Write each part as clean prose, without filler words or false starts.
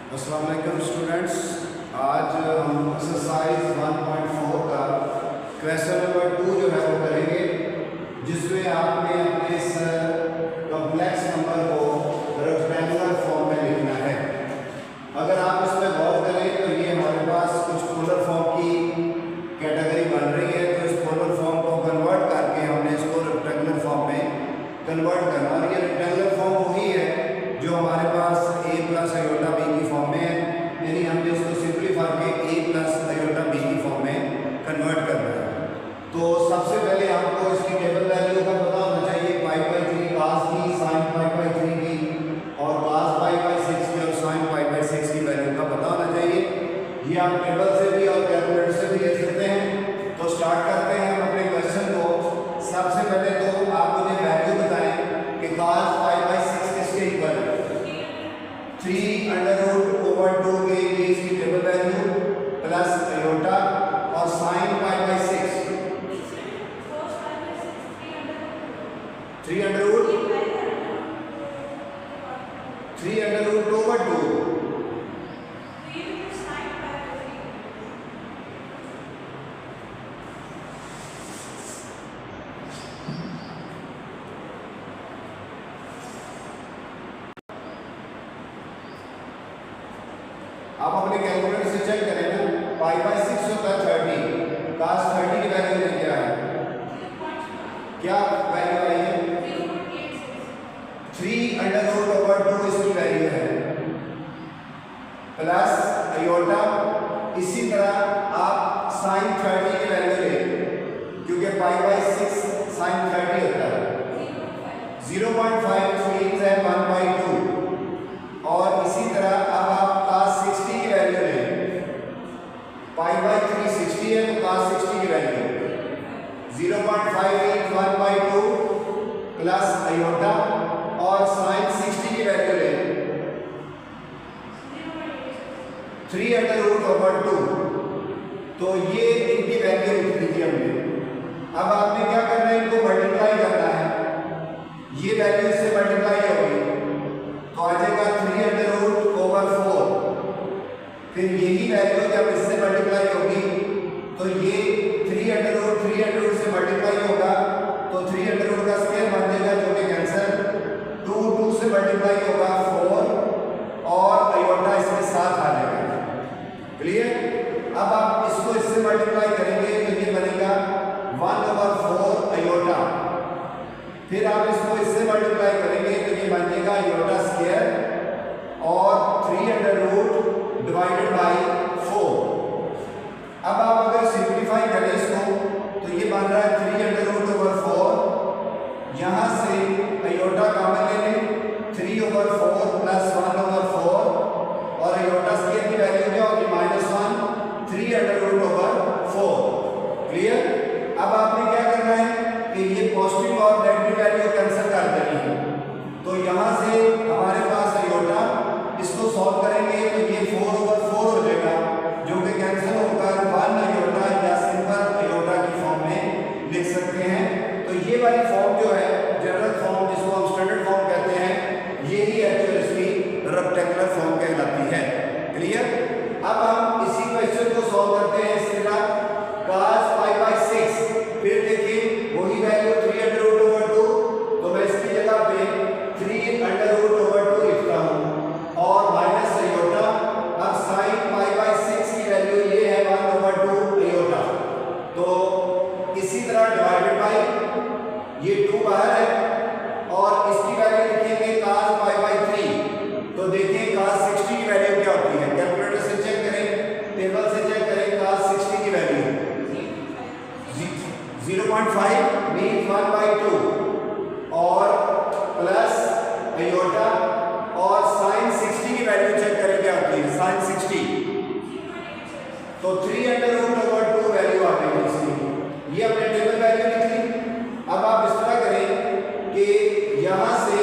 अस्सलाम वालेकुम स्टूडेंट्स, आज हम एक्सरसाइज 1.4 का क्वेश्चन नंबर 2 जो है वो करेंगे, जिसमें आपने अपने इस कॉम्प्लेक्स नंबर को रेक्टेंगुलर फॉर्म में लिखना है। अगर आप इस पर गौर करें तो ये हमारे पास कुछ पोलर फॉर्म की कैटेगरी बन रही है, तो इस पोलर फॉर्म को कन्वर्ट करके हमने इसको रेक्टेंगुलर फॉर्म में कन्वर्ट करना। और ये रेक्टेंगुलर फॉर्म वही है जो हमारे पास a प्लस आयोटा b की फॉर्म में है, यानी हमने इसको सिंप्लीफाई के a प्लस आयोटा b की फॉर्म में कन्वर्ट करना है। तो सबसे पहले आपको इसकी टेबल वैल्यू का पता होना चाहिए, π/3 cos की, sin π/3 की और cos π/6 की और sin π/6 की वैल्यू का पता होना चाहिए। ये आप टेबल से भी और कैलकुलेटर से भी ले सकते हैं। तो स्टार्ट करते हैं हम अपने क्वेश्चन को। सबसे पहले तो आप मुझे वैल्यू बताएं कि cos π/6 किसके इक्वल है। 3√/2 के लिए इसकी टेबल वैल्यू प्लस आयोटा और sin π/6 3√2/2 आप अपने कैलकुलेटर से चेक करें ना, π/6 होता है 30, cos 30 की वैल्यू लेके आए, क्या वैल्यू आई है 3√2 इसकी वैल्यू है, प्लस आयोटा। इसी तरह आप sin 30 की वैल्यू लें, क्योंकि π/6 sin 30 होता है 0.5 3 है 1/2। और इसी तरह अब आप cos 60 की वैल्यू लें, π/3 60 है तो cos 60 की वैल्यू 0.5 1/2 प्लस आयोटा। और sin 60 की वैल्यू लें 3√2। तो ये इनकी वैल्यू लिख दी थी हमने। अब आपने क्या करना है, इनको मल्टीप्लाई करना है। ये वैल्यू इससे मल्टीप्लाई होगी तो आ जाएगा 3√4। फिर यही वैल्यू जब इससे मल्टीप्लाई होगी तो ये 3√3 से मल्टीप्लाई होगा तो 300 का स्क्वायर बन जाएगा, जो कि कैंसिल 2 से मल्टीप्लाई होगा 4 और आयोटा इसके साथ आ जाएगा। क्लियर। अब आप इसको इससे मल्टीप्लाई करेंगे तो ये बनेगा 1/4 आयोटा। फिर आप इसको इससे मल्टीप्लाई करेंगे तो ये बन जाएगा आयोटा स्क्वायर और 300 डिवाइडेड बाय 4। अब आप अगर सिंप्लीफाई करें इसको तो ये बन रहा है 300/4। यहां से आयोटा कॉमन ले लें, 3/4 प्लस 1/4 और आयोटा स्क्वायर की वैल्यू क्या होगी -1 300/4। क्लियर। अब आपने क्या करना है कि ये पॉजिटिव और नेगेटिव वैल्यू कैंसिल कर देनी है। तो यहां से हमारे पास आयोटा, इसको सॉल्व करेंगे तो ये 4/4 हो जाएगा, जो कि कैंसिल होकर 1 आयोटा या सिंपल आयोटा की फॉर्म में लिख सकते हैं। तो ये वाली फॉर्म जो है जनरल फॉर्म, जिसको हम स्टैंडर्ड फॉर्म कहते हैं, यही एक्चुअल इसकी रेक्टेंगुलर फॉर्म कहलाती है। क्लियर। अब हम इसी क्वेश्चन को सॉल्व करते हैं इस तरह, cos π/6। फिर देखिए वही वैल्यू 3√2, तो मैं इसकी जगह पे 3√2 लिखता हूं और माइनस आयोटा। अब sin π/6 की वैल्यू ये है 1/2 आयोटा। तो इसी तरह डिवाइडेड बाय ये 2 बाहर है और इसकी वैल्यू लिखेंगे cos π/3। तो देखिए cos 60 की वैल्यू क्या होती है, कैलकुलेटर से चेक करें, टेबल से चेक करें। cos 60 की वैल्यू 0.5 मीन 1/2 और प्लस आयोटा। और sin 60 की वैल्यू चेक करें क्या होती है, sin 60 तो 3√2 वैल्यू आ गई इसकी। ये हमने टेबल वैल्यू लिख ली। अब आप इस तरह करें कि यहां से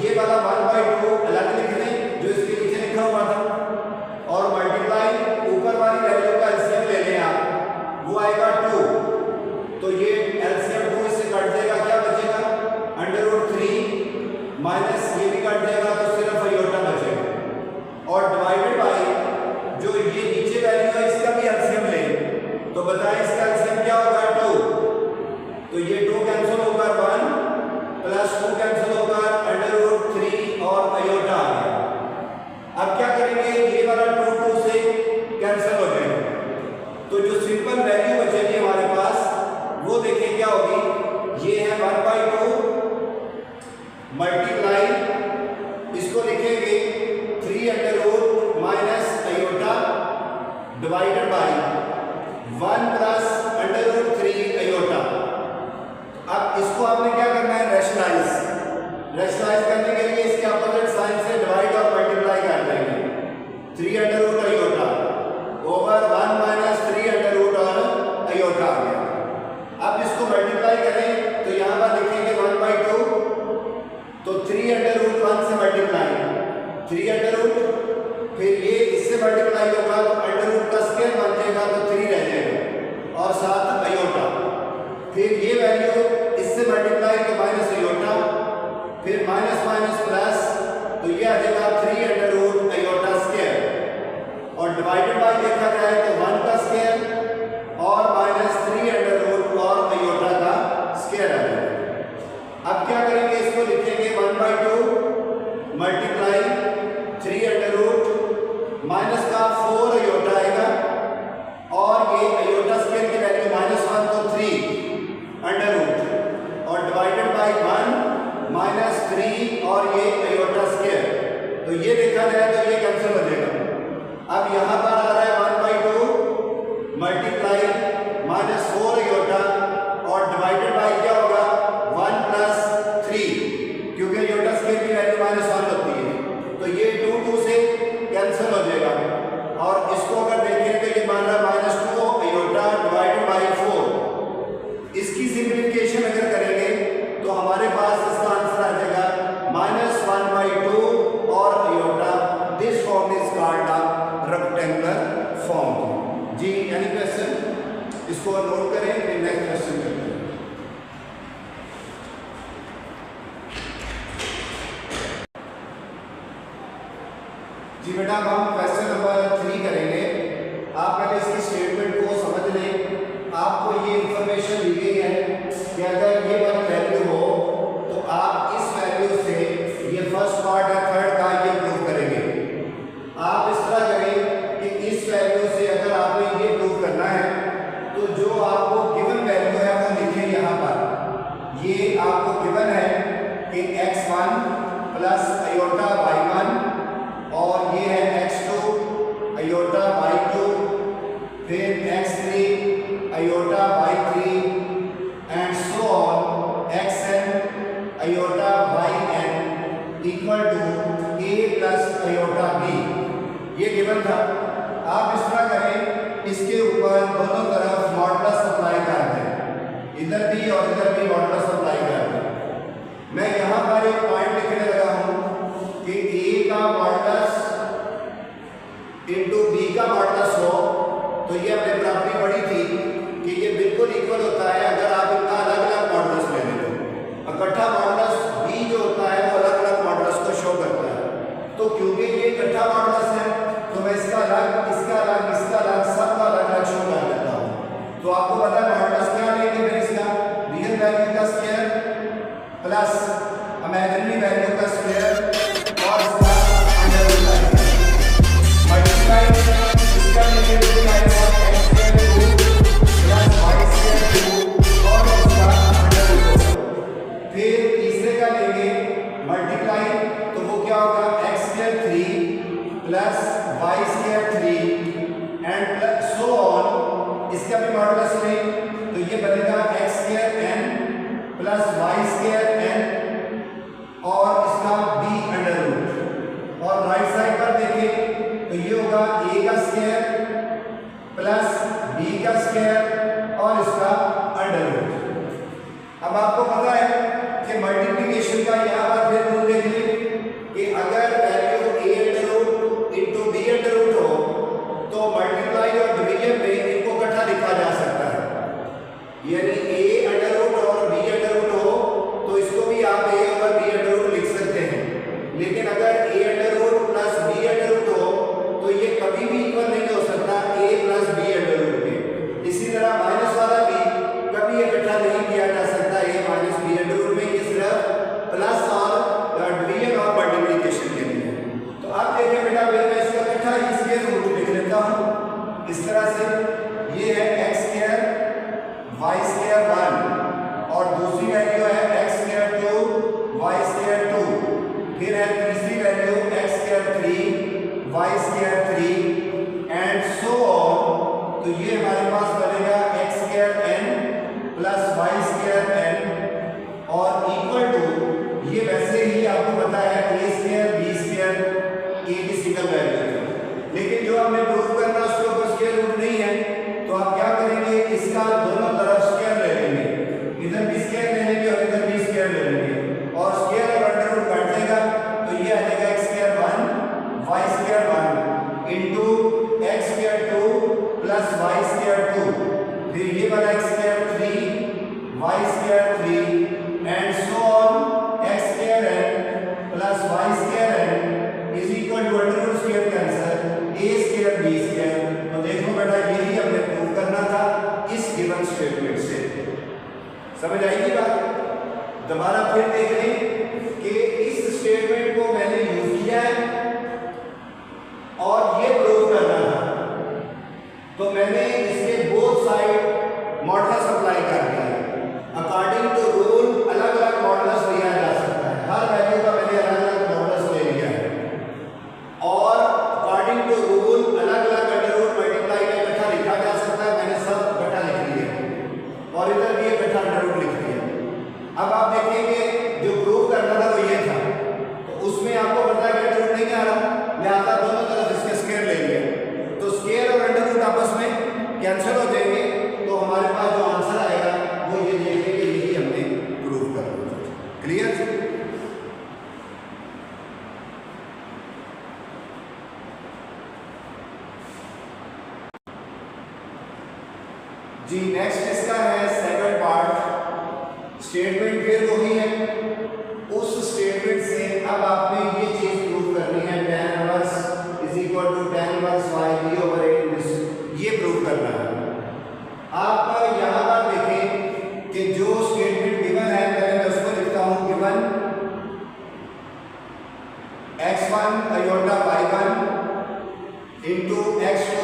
ये वाला 1/2 अलग लिख लें जो इसके नीचे लिखा हुआ था, और मल्टीप्लाई ऊपर वाली वैल्यू का एलसीएम ले लें आप, वो आएगा 2। तो ये एलसीएम 2 इससे कट जाएगा, क्या बचेगा √3 माइनस ये भी कट जाएगा तो सिर्फ आयोटा बचेगा। और डिवाइडेड इसको लिखेंगे 3 under root minus iota divided by 1 plus under root 3 iota. अब इसको आपने क्या करना है, रैशनलाइज करने के लिए इसके अपोजिट साइन से डिवाइड और मल्टीप्लाई कर देंगे। 3 under root iota over 1 minus 3 under root और अयोटा आ गया। अब इसको मल्टीप्लाई करें तो यहाँ पर लिखेंगे 1/2, तो 3 अंडर रूट 1 से मल्टीप्लाई 3 अंडर रूट, फिर ये इससे मल्टीप्लाई होगा तो अंडर रूट का स्क्वायर बन जाएगा तो 3 रह जाएगा और साथ अयोटा, फिर ये वैल्यू इससे मल्टीप्लाई तो माइनस अयोटा, फिर माइनस माइनस प्लस, तो ये आ जाएगा 3 अंडर रूट अयोटा स्क्वायर और डिवाइडेड बाय देखा जाए तो 1 का स्क्वायर और माइनस 3 अंडर रूट और अयोटा का स्क्वायर आ जाएगा। अब क्या करेंगे, इसको लिखेंगे 1/2 मल्टीप्लाई 3 अंडर रूट माइनस का 4 अयोटा आएगा और ये अयोटा स्क्वायर की वैल्यू -1 तो 3 अंडर रूट और डिवाइडेड बाय 1 माइनस 3 और ये अयोटा स्क्वायर, तो ये देखा जाए तो ये कैंसिल हो जाएगा। अब यहाँ पर आ रहा है 1/2 मल्टीप्लाई -4 अयोटा और डिवाइडेड बाय क्या होगा 1 प्लस 3, क्योंकि अयोटा स्क्वायर की वैल्यू -1 होती है, तो ये 2 से कैंसिल हो जाएगा और इसको अगर देखें तो ये मान रहा है -2 अयोटा डिवाइडेड बाय 4। इसकी सिंप्लीफिकेशन अगर करेंगे तो हमारे पास इसका आंसर आ जाएगा -1/2 और iota. This form is called a rectangular form. जी एनी क्वेश्चन, इसको नोट करें, फिर नेक्स्ट क्वेश्चन करते हैं। जी बेटा अब हम क्वेश्चन नंबर 3 करेंगे। आप पहले इसकी स्टेटमेंट को समझ लें। आपको ये इंफॉर्मेशन दी गई है कि अगर ये वाली वैल्यू हो तो आप इस वैल्यू से ये फर्स्ट पार्ट है थर्ड का ये प्रूव करेंगे। आप इस तरह करें कि इस वैल्यू से अगर आपने ये प्रूव करना है तो जो आपको गिवन वैल्यू है वो लिखें यहाँ पर। ये आपको गिवन है कि x1 प्लस अयोटा y1 और ये है x2 अयोटा y2, फिर x3 iota y3 and so on xn iota yn equal to a plus iota b। ये गिवन था। आप इस तरह करें, इसके ऊपर दोनों तरफ मॉडुलस अप्लाई कर दें, इधर भी और इधर भी मॉडुलस अप्लाई कर दें। मैं यहाँ पर एक पॉइंट लिखने लगा हूँ कि a का मॉडुलस इंटू b का मॉडुलस हो तो ये हमने प्रॉपर्टी पढ़ी थी कि ये बिल्कुल इक्वल होता है अगर आप इनका अलग अलग मॉडुलस ले लें तो। इकट्ठा मॉडुलस b जो होता है वो अलग अलग मॉडुलस को शो करता है। तो क्योंकि ये इकट्ठा मॉडुलस है तो मैं इसका अलग, इसका अलग, इसका अलग, सबका अलग अलग शो कर देता हूँ। तो आपको पता है मॉडुलस क्या लेंगे फिर इसका, रियल वैल्यू का स्क्वायर प्लस इमेजिनरी वैल्यू का स्क्वायर और इसका अंडर रूट मल्टीप्लाई इसका लेंगे फिर तीसरे का लेंगे मल्टीप्लाई, तो वो क्या होगा x² 3 plus y² 3 and plus so on. इसका भी मॉडुलस में तो ये बनेगा x² n plus y² n और इसका b अंडर रूट। और राइट साइड पर देखें तो ये होगा a का स्क्वायर प्लस b का स्क्वायर और इसका अंडर रूट। अब आपको पता है कि मल्टीप्लिकेशन का यहाँ पर फिर रूल देख लें कि अगर value a under root into b under root हो तो मल्टीप्लाई और डिवीजन में इनको इकट्ठा लिखा जा सकता है। यानी a अंडर रूट और b अंडर रूट हो तो इसको भी आप a और b अंडर रूट लिख सकते हैं। लेकिन अगर a under root plus b under root हो तो ये कभी भी इक्वल नहीं हो सकता a प्लस b अंडर रूट के। इसी तरह माइनस वाला भी कभी इकट्ठा नहीं किया जा सकता a minus b under root में, ये सिर्फ प्लस और डिवीजन और मल्टीप्लिकेशन के लिए। तो आप देखिए बेटा मैं इसका इकट्ठा इसके रूट लिख लेता हूँ इस तरह से। ये है x² y² 1 और दूसरी वैल्यू है x² 2 y² 2, फिर है तीसरी value 3 y square 3 and so on. तो ये हमारे पास बनेगा x square n plus y square n और इक्वल टू, ये वैसे ही आपको पता है a square b square a की सिंगल वैल्यू है, लेकिन जो हमें प्रूव करना उसके ऊपर स्क्वायर रूट नहीं है, तो आप क्या करेंगे, इसका दोनों तरफ स्क्वायर ले लेंगे, इधर भी स्क्वायर ले लेंगे और इधर भी स्क्वायर ले लेंगे और स्क्वायर और अंडर रूट काट देगा, तो ये आ जाएगा x square 1 y square 1 into x square 2 plus y square 2, फिर ये वाला x square 3 y square 3 and so on x square n plus y square n is equal to under root square का answer a square b square. तो देखो बेटा, यही हमने prove करना था इस गिवन स्टेटमेंट से। समझ आएगी बात? दोबारा फिर देख लें कि इस स्टेटमेंट को मैंने यूज किया है और ये प्रूव करना था, तो मैंने इसके बोथ साइड मॉडुलस अप्लाई कर दिया। अकॉर्डिंग टू रूल अलग अलग मॉडुलस लिया जा सकता है, हर वैल्यू का मैंने अलग अलग मॉडुलस ले लिया है और अकॉर्डिंग टू रूल अलग अलग अंडर रूट मल्टीप्लाई में इकट्ठा लिखा जा सकता है। मैंने सब इकट्ठा लिख लिया और इधर भी इकट्ठा अंडर रूट लिख दिया। अब आप देखेंगे जो प्रूव करना था वो ये था, तो उसमें आपको पता है कि अंडर रूट नहीं आ रहा, लिहाजा दोनों तरफ इसके स्क्वायर ले लिए, तो स्क्वायर और अंडर रूट आपस में कैंसिल हो जाएंगे, तो हमारे पास जो आंसर आएगा वो ये देखेंगे, यही हमने प्रूव करना था। क्लियर? जी नेक्स्ट इसका है सेकंड पार्ट। स्टेटमेंट फिर वही है, उस स्टेटमेंट से अब आपने ये चीज प्रूव करनी है, tan inverse is equal to tan inverse y b over 8, ये प्रूव करना है। आप यहाँ पर देखें कि जो स्टेटमेंट गिवन है, पहले मैं उसको लिखता हूँ, given x1 iota y1 into x2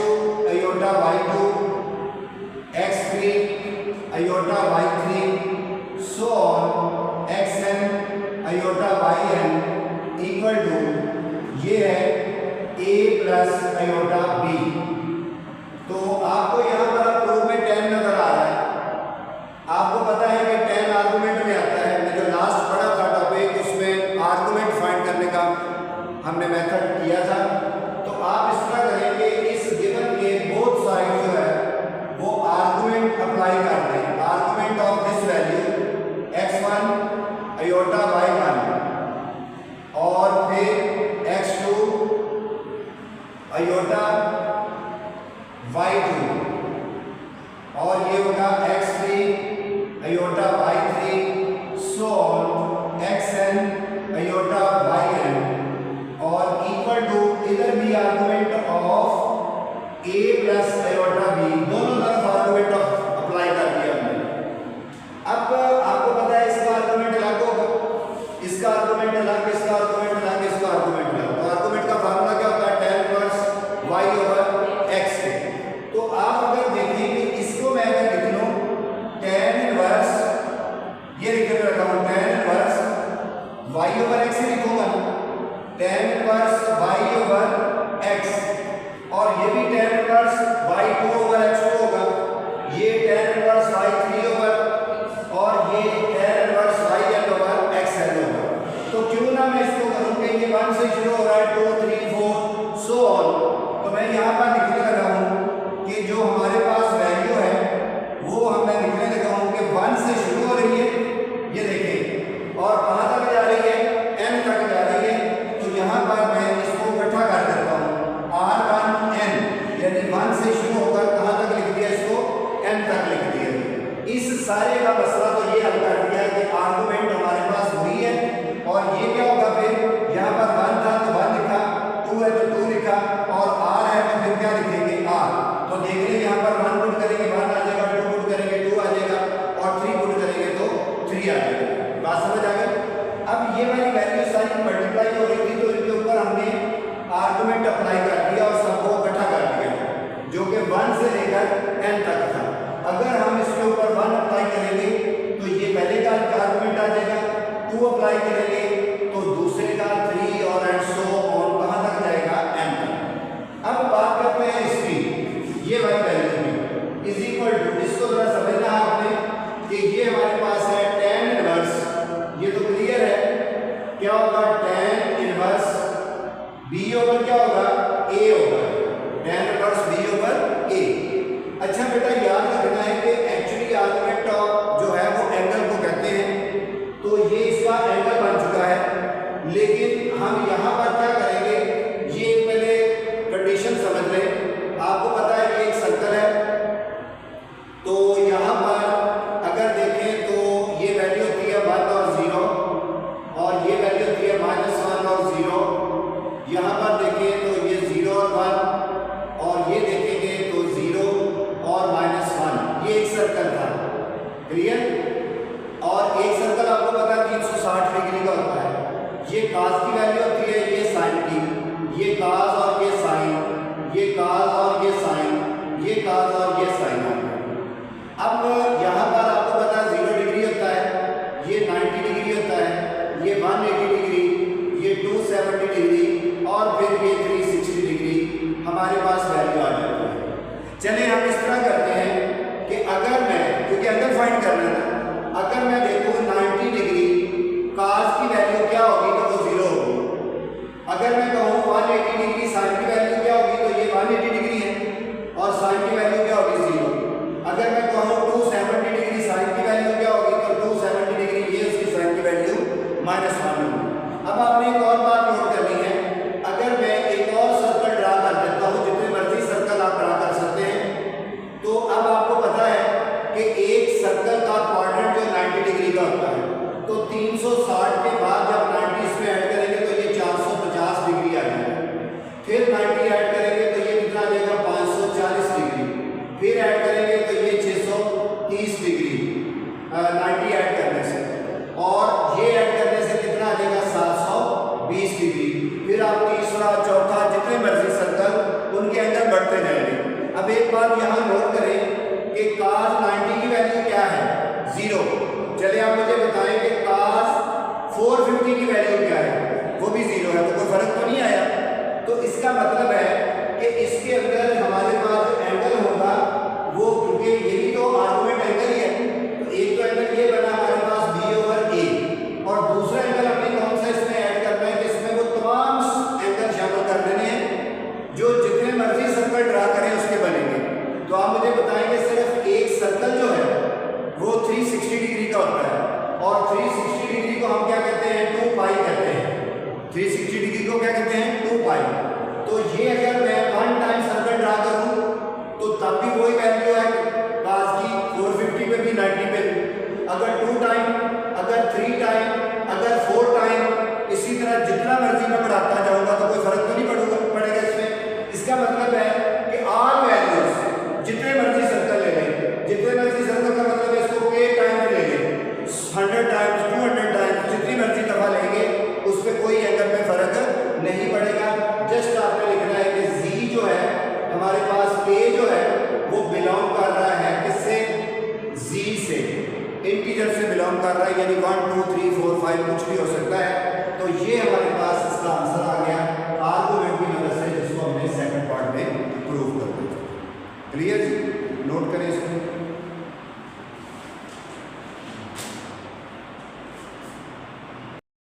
iota y2 x3 iota y3 so on xn iota yn equal to, ये है a प्लस अयोटा b। तो आपको यहाँ पर प्रूफ में 10 नजर आ रहा है, आपको पता है कि 10 आर्गुमेंट में आता है। मैं जो लास्ट पढ़ा था टॉपिक, उसमें आर्गुमेंट फाइंड करने का हमने मेथड किया था। तो आप इस तरह करेंगे, इस गिवन के बोथ साइड जो है वो आर्गुमेंट अप्लाई कर दें। Argument of this value x1 iota y1 और फिर x2 अयोटा y2 और ये होगा x3 iota y3 so on xn iota yn और इक्वल टू, इधर भी argument of a plus iota b, दोनों तरफ आर्गुमेंट अप्लाई कर दिया हमने। अब आपको पता है इसका आर्गुमेंट अलग होगा, इसका आर्गुमेंट अलग, इसका आर्गुमेंट अलग, इसका आर्गुमेंट अलग। तो आर्गुमेंट का फार्मूला क्या होता है, tan inverse y over x है। तो आप अगर देखें कि इसको मैं अगर लिख लूं tan इनवर्स, ये लिख के रखा हूं tan inverse y over x ही लिखूंगा, tan inverse y over x, और ये भी tan inverse y2 over x2 होगा, ये tan इनवर्स y3 ओवर और ये tan inverse yn over xn होगा। तो क्यों ना मैं इसको करूं कि ये 1 से शुरू हो रहा है, 2 3 4 सो ऑन। तो मैं यहाँ पर लिखने लगा हूँ कि जो हमारे पास वैल्यू है वो हमें लिखने लगा हूँ कि 1 से शुरू हो रही है, ये देखें, और कहाँ तक जा रही है, n तक जा रही है। तो यहाँ पर मैं इसको इकट्ठा कर देता हूँ, r1n यानी 1 से शुरू होकर कहाँ तक लिख दिया, इसको n तक लिख दिया। इस सारे का मसला तो ये हल कर दिया कि आर्गुमेंट हमारे पास हुई है, और ये क्या होगा, फिर यहाँ पर 1 था तो 1 लिखा, 2 है तो 2 लिखा, और r है तो फिर क्या लिखे, बी ओवर क्या होगा, ए होगा, tan इनवर्स बी ओवर ए। अच्छा बेटा याद रखना है कि एक्चुअली आर्गुमेंट ऑफ जो है वो एंगल को कहते हैं, तो ये इसका एंगल बन चुका है, लेकिन हम यहाँ पर क्या करेंगे, ये पहले कंडीशन समझ लें। आपको पता है कि एक सर्कल है, तो यहाँ पर अगर देखें तो ये वैल्यू होती है 1 और 0, और ये वैल्यू होती है -1 और 0। यहाँ पर देखें तो ये 0 और 1, और ये देखेंगे तो 0 और -1। ये एक सर्कल था, क्लियर। और एक सर्कल आपको पता है 360 डिग्री का होता है। ये कास की वैल्यू होती है, ये साइन की, ये कास और ये साइन, ये कास और ये साइन, ये कास और ये साइन। अब यहाँ पर आपको पता है 0 डिग्री होता है, ये 90 डिग्री होता है, ये 180 डिग्री, ये 270 डिग्री, और फिर ये 360 डिग्री हमारे पास वैल्यू आ जाती है। चलिए हम इस तरह करते हैं कि अगर मैं, क्योंकि एंगल फाइंड करना है ना, अगर मैं देखूँ 90 डिग्री कास की वैल्यू क्या होगी, तो वो 0 होगी। अगर मैं कहूँ 180 डिग्री साइन की वैल्यू क्या होगी, तो ये 180 डिग्री है, और साइन की वैल्यू क्या होगी, 0। अगर मैं कहूँ 270 डिग्री साइन की वैल्यू क्या होगी, तो 270 डिग्री ये उसकी साइन की वैल्यू -1 होगी। अब आपने एक और बात नोट करनी है, अगर मैं एक और सर्कल ड्रा कर देता हूँ, जितने मर्जी सर्कल आप ड्रा कर सकते हैं, तो अब आपको पता है कि एक सर्कल का क्वाड्रेंट जो 90 डिग्री का होता है, तो 360 के बाद जब 90 इसमें ऐड करेंगे तो ये 450 डिग्री आ जाएगा। फिर 90 ऐड करेंगे तो ये कितना आ जाएगा, 540 डिग्री। फिर ऐड करेंगे तो ये 630 डिग्री 90 ऐड करने से, और ये ऐड करने से कितना आ जाएगा, 720 डिग्री। फिर आप तीसरा चौथा जितने मर्जी सर्कल उनके एंगल बढ़ते जाएंगे। अब एक बात यहाँ नोट करें कि cos 90 की वैल्यू क्या है, 0। चलिए आप मुझे बताएं कि cos 450 की वैल्यू क्या है, वो भी 0 है, तो कोई फर्क तो नहीं आया। तो इसका मतलब है कि इसके अंदर हमारे पास जो एंगल होगा वो, क्योंकि ये भी तो आर्गुमेंट एंगल ही है, तो एक तो एंगल ये बना हमारे पास b ओवर a, और दूसरा एंगल हमने कौन सा इसमें ऐड करना है कि इसमें वो तमाम एंगल शामिल कर देने हैं जो जितने मर्जी सर्कल ड्रा करें उसके बनेंगे। तो आप मुझे बताएंगे सिर्फ एक सर्कल जो है वो 360 डिग्री का होता है, और 360 डिग्री को हम क्या कहते हैं, 2 पाई कहते हैं। 360 डिग्री को क्या कहते हैं, 2 पाई। तो ये अगर मैं 1 टाइम सर्कल ड्रा करूं तो तब भी वही वैल्यू है कास की, 450 पे भी 90 पे भी। अगर 2 टाइम, अगर 3 टाइम, अगर 4 टाइम, इसी तरह जितना मर्जी मैं बढ़ाता जाऊंगा तो कोई फर्क तो नहीं पड़ेगा इसमें। इसका मतलब है कि ऑल वैल्यूज जितने मर्जी सर्कल ले लें, जितने मर्जी सर्कल का मतलब है इसको k टाइम ले लें, 100 टाइम्स, 200 टाइम्स, जितनी मर्जी दफा लेंगे उस पर कोई एंगल में फर्क नहीं पड़ेगा। जस्ट आपने लिखना है कि z जो है हमारे पास, k जो है वो बिलोंग कर रहा है किससे, z से, इंटीजर से बिलोंग कर रहा है, यानी 1 2 3 4 5 कुछ भी हो सकता है। तो ये हमारे पास इसका आंसर आ गया आर्गुमेंट की मदद से, जिसको हमने सेकंड पार्ट में प्रूव कर दिया। क्लियर जी, नोट करें इसको।